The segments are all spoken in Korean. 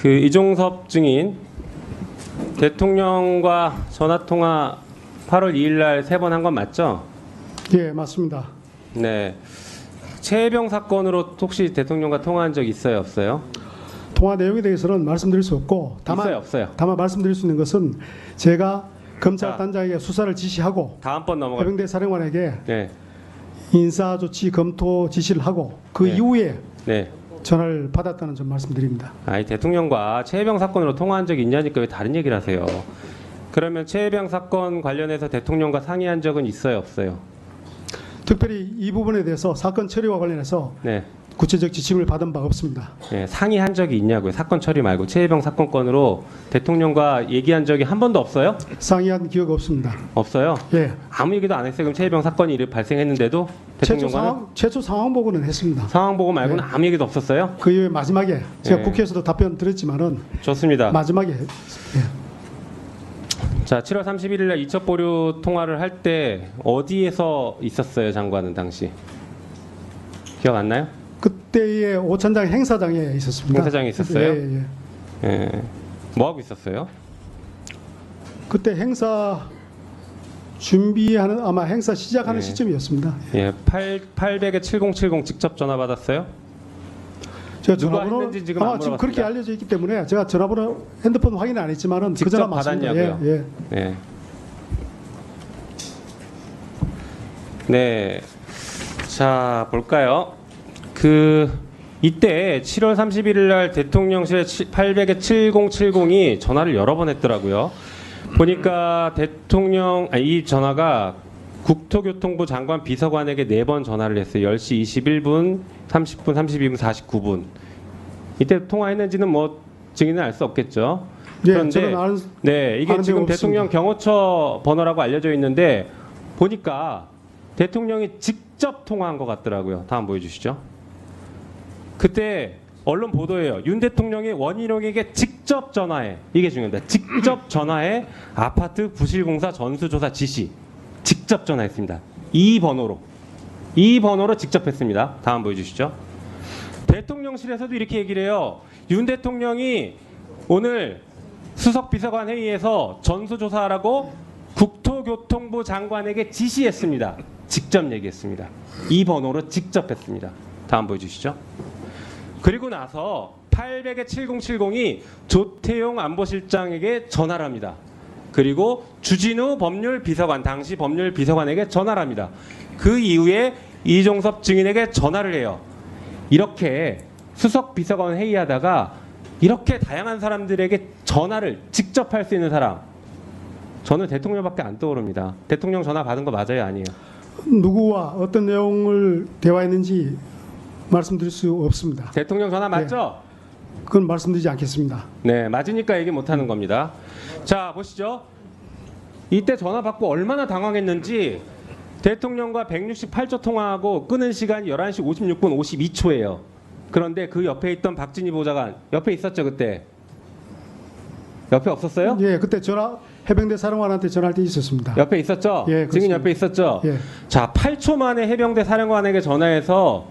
그 이종섭 증인 대통령과 전화 통화 8월 2일 날 3번 한 건 맞죠? 예, 맞습니다. 네. 최혜병 사건으로 혹시 대통령과 통화한 적 있어요, 없어요? 통화 내용에 대해서는 말씀드릴 수 없고 다만 있어요, 없어요? 다만 말씀드릴 수 있는 것은 제가 검찰 자, 단장에게 수사를 지시하고 다음번 넘어가. 해병대 사령관에게 네. 인사 조치 검토 지시를 하고 그 네. 이후에 네. 전화를 받았다는 점 말씀드립니다. 아니 대통령과 최혜병 사건으로 통화한 적이 있냐니까 왜 다른 얘기를 하세요? 그러면 최혜병 사건 관련해서 대통령과 상의한 적은 있어요, 없어요? 특별히 이 부분에 대해서 사건 처리와 관련해서 네. 구체적 지침을 받은 바 없습니다. 네, 상의한 적이 있냐고요? 사건 처리 말고 최혜병 사건건으로 대통령과 얘기한 적이 한 번도 없어요? 상의한 기억 없습니다. 없어요? 예, 아무 얘기도 안 했어요. 그럼 최혜병 사건이 발생했는데도 대통령과는 최초 상황 보고는 했습니다. 상황 보고 말고는 아무 얘기도 없었어요? 그 이후에 마지막에 제가 예. 국회에서도 답변 드렸지만은 좋습니다. 마지막에 자, 7월 31일 날 이첩 보류 통화를 할 때 어디에서 있었어요, 장관은 당시? 기억 안 나요? 그때의 오천장 행사장에 있었습니다. 행사장에 있었어요? 예, 예. 예. 뭐 하고 있었어요? 그때 행사 준비하는 아마 행사 시작하는 네. 시점이었습니다. 예, 800에 7070 직접 전화 받았어요? 제가 누가 전화번호 했는지 지금 안 아마 지금 그렇게 물어봤습니다. 알려져 있기 때문에 제가 전화번호 핸드폰 확인 안 했지만은 그 직접 전화 맞습니다. 받았냐고요? 예, 예. 네. 네. 자, 볼까요? 이때 7월 31일 날 대통령실에 800에 7070이 전화를 여러 번 했더라고요. 보니까 이 전화가 국토교통부 장관 비서관에게 4번 전화를 했어요. 10시 21분, 30분, 32분, 49분. 이때 통화했는지는 뭐 증인은 알 수 없겠죠. 예, 그런데 저는 아는 네, 이게 아는 지금 내용 대통령 없습니다. 경호처 번호라고 알려져 있는데 보니까 대통령이 직접 통화한 것 같더라고요. 다음 보여주시죠. 그때 언론 보도예요. 윤 대통령이 원희룡에게 직접 전화해. 이게 중요합니다. 직접 전화해 아파트 부실공사 전수조사 지시. 직접 전화했습니다. 이 번호로 직접 했습니다. 다음 보여주시죠. 대통령실에서도 이렇게 얘기를 해요. 윤 대통령이 오늘 수석 비서관 회의에서 전수조사하라고 국토교통부 장관에게 지시했습니다. 직접 얘기했습니다. 이 번호로 직접 했습니다. 다음 보여주시죠. 그리고 나서 800에 7070이 조태용 안보실장에게 전화를 합니다. 그리고 주진우 법률비서관, 당시 법률비서관에게 전화를 합니다. 그 이후에 이종섭 증인에게 전화를 해요. 이렇게 수석 비서관 회의하다가 이렇게 다양한 사람들에게 전화를 직접 할 수 있는 사람, 저는 대통령밖에 안 떠오릅니다. 대통령 전화 받은 거 맞아요, 아니에요? 누구와 어떤 내용을 대화했는지 말씀드릴 수 없습니다. 대통령 전화 맞죠? 그건 말씀드리지 않겠습니다. 네, 맞으니까 얘기 못 하는 겁니다. 자, 보시죠. 이때 전화 받고 얼마나 당황했는지 대통령과 168초 통화하고 끊은 시간이 11시 56분 52초예요. 그런데 그 옆에 있던 박진희 보좌관, 옆에 있었죠, 그때? 옆에 없었어요? 예, 그때 해병대 사령관한테 전화할 때 있었습니다. 옆에 있었죠? 예, 증인 그렇습니다. 옆에 있었죠? 예. 자, 8초 만에 해병대 사령관에게 전화해서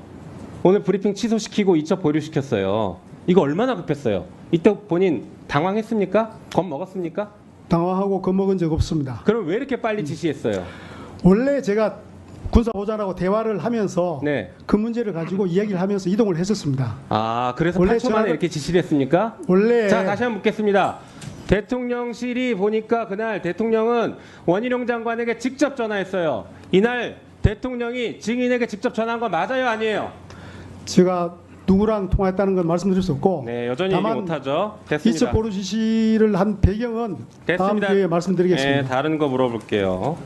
오늘 브리핑 취소시키고 이첩 보류시켰어요. 이거 얼마나 급했어요? 이때 본인 당황했습니까? 겁먹었습니까? 당황하고 겁먹은 적 없습니다. 그럼 왜 이렇게 빨리 지시했어요? 원래 제가 군사보좌관하고 대화를 하면서 네. 그 문제를 가지고 이야기를 하면서 이동을 했었습니다. 아, 그래서 원래 8초 만에 전화가- 이렇게 지시를 했습니까? 원래 자, 다시 한번 묻겠습니다. 대통령실이 보니까 그날 대통령은 원희룡 장관에게 직접 전화했어요. 이날 대통령이 증인에게 직접 전화한 건 맞아요, 아니에요? 제가 누구랑 통화했다는 건 말씀드릴 수 없고 네, 여전히 얘기 다만 못하죠. 됐습니다. 이첩 보류 지시를 한 배경은 다음 됐습니다. 기회에 말씀드리겠습니다. 네, 다른 거 물어볼게요.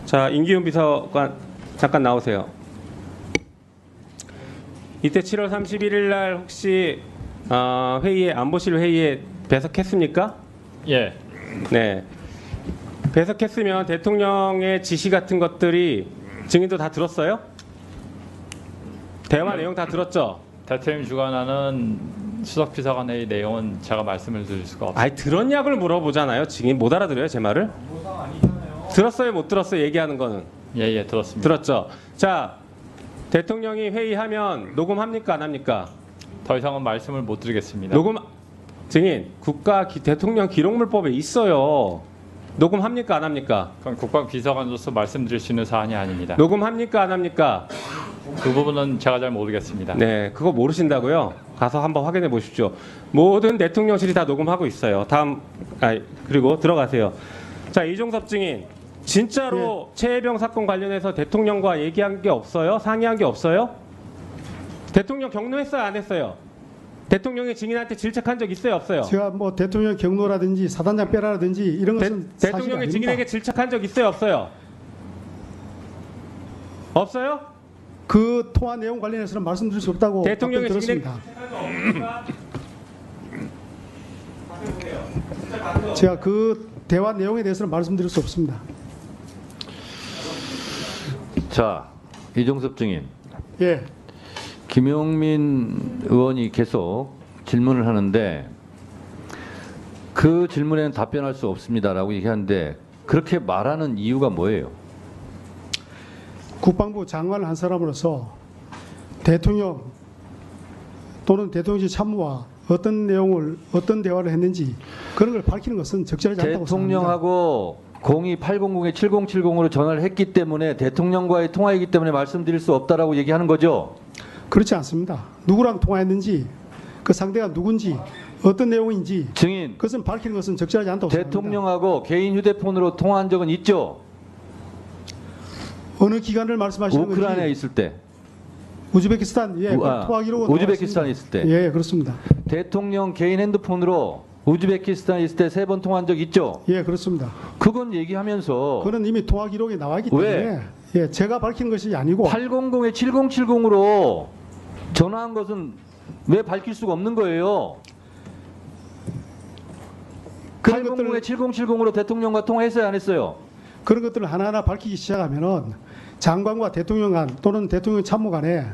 자, 임기훈 비서관 잠깐 나오세요. 이때 7월 31일 날 혹시 안보실 회의에 배석했습니까? 예, 네. 배석했으면 대통령의 지시 같은 것들이 증인도 다 들었어요? 대화 내용 다 들었죠? 대통령이 주관하는 수석비서관 회의 내용은 제가 말씀을 드릴 수가 없습니다. 아니 들었냐고를 물어보잖아요. 증인 못 알아들어요, 제 말을? 들었어요, 못 들었어요? 얘기하는 거는 예, 들었습니다. 들었죠. 자, 대통령이 회의하면 녹음합니까, 안 합니까? 더 이상은 말씀을 못 드리겠습니다. 녹음 증인 대통령 기록물법에 있어요. 녹음합니까 안 합니까? 그건 국방비서관으로서 말씀드릴 수 있는 사안이 아닙니다. 녹음합니까 안 합니까? 그 부분은 제가 잘 모르겠습니다. 네, 그거 모르신다고요? 가서 한번 확인해 보십시오. 모든 대통령실이 다 녹음하고 있어요. 그리고 들어가세요. 자, 이종섭 증인, 진짜로 최혜병 사건 관련해서 대통령과 얘기한 게 없어요? 상의한 게 없어요? 대통령 경로했어요, 안 했어요? 대통령이 증인한테 질책한 적 있어요, 없어요? 제가 뭐 대통령 경로라든지 사단장 빼라라든지 이런 것은 사실이 대통령이 아닙니다. 증인에게 질책한 적 있어요, 없어요? 없어요? 그 통화 내용 관련해서는 말씀드릴 수 없다고 대통령이 답변 증인에게 들었습니다. 제가 그 대화 내용에 대해서는 말씀드릴 수 없습니다. 자, 이종섭 증인. 예, 김용민 의원이 계속 질문을 하는데 그 질문에는 답변할 수 없습니다라고 얘기하는데 그렇게 말하는 이유가 뭐예요? 국방부 장관을 한 사람으로서 대통령 또는 대통령실 참모와 어떤 내용을 어떤 대화를 했는지 그런 걸 밝히는 것은 적절하지 않다고 생각합니다. 대통령하고 02800에 7070으로 전화를 했기 때문에 대통령과의 통화이기 때문에 말씀드릴 수 없다라고 얘기하는 거죠. 그렇지 않습니다. 누구랑 통화했는지 그 상대가 누군지 어떤 내용인지 증인, 그것은 밝히는 것은 적절하지 않다고 생각합니다. 대통령하고 개인 휴대폰으로 통화한 적은 있죠. 어느 기간을 말씀하시는 건지 우크라이나에 있을 때, 우즈베키스탄 그 통화 기록은 우즈베키스탄에 있을 때, 예, 그렇습니다. 대통령 개인 핸드폰으로 우즈베키스탄에 있을 때 3번 통화한 적 있죠. 예, 그렇습니다. 그건 얘기하면서 그는 이미 통화 기록에 나와 있기 왜? 때문에 예, 제가 밝히는 것이 아니고 800에 7070으로 전화한 것은 왜 밝힐 수가 없는 거예요? 그런 800에 7070으로 대통령과 통화했어요, 안 했어요? 그런 것들을 하나하나 밝히기 시작하면은 장관과 대통령 간 또는 대통령 참모 간에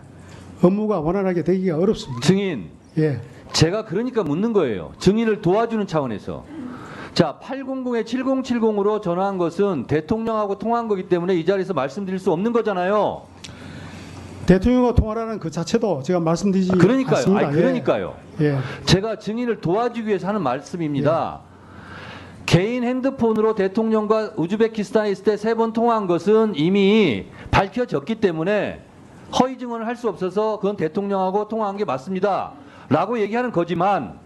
업무가 원활하게 되기가 어렵습니다. 증인, 예, 제가 그러니까 묻는 거예요. 증인을 도와주는 차원에서. 자, 800에 7070으로 전화한 것은 대통령하고 통화한 거기 때문에 이 자리에서 말씀드릴 수 없는 거잖아요. 대통령과 통화라는 그 자체도 제가 말씀드리지 그러니까요. 않습니다. 아니, 그러니까요. 예, 제가 증인을 도와주기 위해서 하는 말씀입니다. 개인 핸드폰으로 대통령과 우즈베키스탄에 있을 때 3번 통화한 것은 이미 밝혀졌기 때문에 허위 증언을 할 수 없어서 그건 대통령하고 통화한 게 맞습니다. 라고 얘기하는 거지만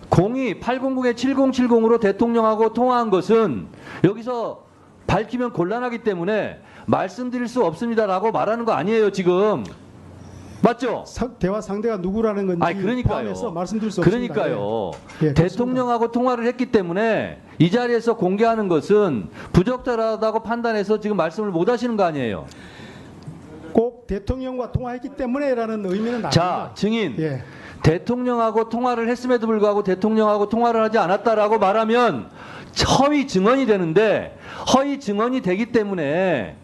02800에 7070으로 대통령하고 통화한 것은 여기서 밝히면 곤란하기 때문에 말씀드릴 수 없습니다라고 말하는 거 아니에요, 지금. 맞죠? 대화 상대가 누구라는 건지 아니, 그러니까요. 포함해서 말씀드릴 수 없습니다. 그러니까요. 예, 그렇습니다. 대통령하고 통화를 했기 때문에 이 자리에서 공개하는 것은 부적절하다고 판단해서 지금 말씀을 못 하시는 거 아니에요. 꼭 대통령과 통화했기 때문에라는 의미는 아닙니다. 자, 증인. 예, 대통령하고 통화를 했음에도 불구하고 대통령하고 통화를 하지 않았다라고 말하면 허위 증언이 되는데 허위 증언이 되기 때문에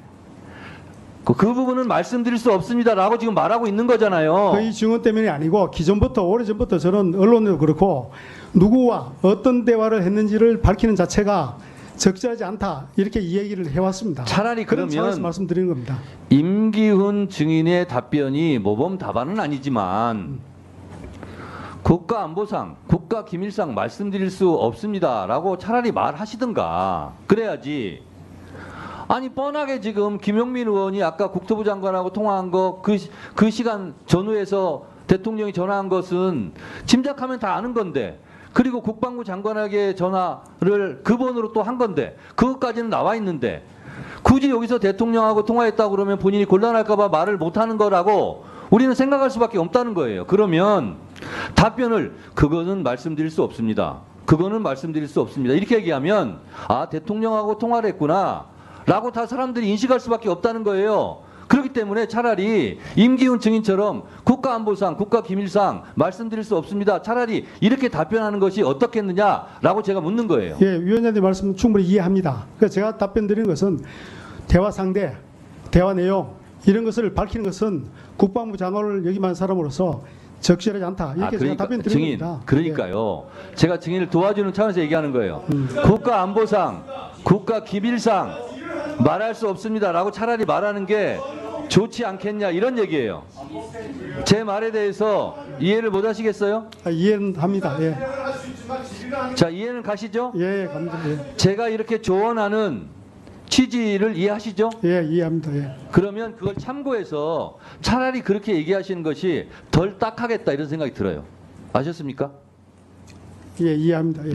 그 부분은 말씀드릴 수 없습니다라고 지금 말하고 있는 거잖아요. 거의 증언 때문이 아니고 기존부터 오래전부터 저는 언론에도 그렇고 누구와 어떤 대화를 했는지를 밝히는 자체가 적절하지 않다 이렇게 이야기를 해왔습니다. 차라리 그런 차원에서 그러면 말씀드리는 겁니다. 임기훈 증인의 답변이 모범 답안은 아니지만 국가안보상, 국가기밀상 말씀드릴 수 없습니다라고 차라리 말하시든가 그래야지. 아니 뻔하게 지금 김용민 의원이 아까 국토부 장관하고 통화한 거 그 시간 전후에서 대통령이 전화한 것은 짐작하면 다 아는 건데 그리고 국방부 장관에게 전화를 그 번호로 또 한 건데 그것까지는 나와 있는데 굳이 여기서 대통령하고 통화했다고 그러면 본인이 곤란할까 봐 말을 못하는 거라고 우리는 생각할 수밖에 없다는 거예요. 그러면 답변을 그거는 말씀드릴 수 없습니다. 그거는 말씀드릴 수 없습니다. 이렇게 얘기하면 아 대통령하고 통화를 했구나 라고 다 사람들이 인식할 수밖에 없다는 거예요. 그렇기 때문에 차라리 임기훈 증인처럼 국가안보상, 국가기밀상 말씀드릴 수 없습니다. 차라리 이렇게 답변하는 것이 어떻겠느냐라고 제가 묻는 거예요. 예, 위원장님 말씀 충분히 이해합니다. 그래서 제가 답변 드리는 것은 대화 상대, 대화 내용 이런 것을 밝히는 것은 국방부 장관을 역임한 사람으로서 적절하지 않다. 이렇게 제가 답변 드리는 증인, 겁니다. 그러니까요. 제가 증인을 도와주는 차원에서 얘기하는 거예요. 국가안보상, 국가기밀상 말할 수 없습니다라고 차라리 말하는 게 좋지 않겠냐 이런 얘기예요. 제 말에 대해서 이해를 못 하시겠어요? 이해는 합니다. 예. 자, 이해는 가시죠? 예, 갑니다. 예. 제가 이렇게 조언하는 취지를 이해하시죠? 예, 이해합니다. 예. 그러면 그걸 참고해서 차라리 그렇게 얘기하시는 것이 덜 딱하겠다 이런 생각이 들어요. 아셨습니까? 예, 이해합니다. 예.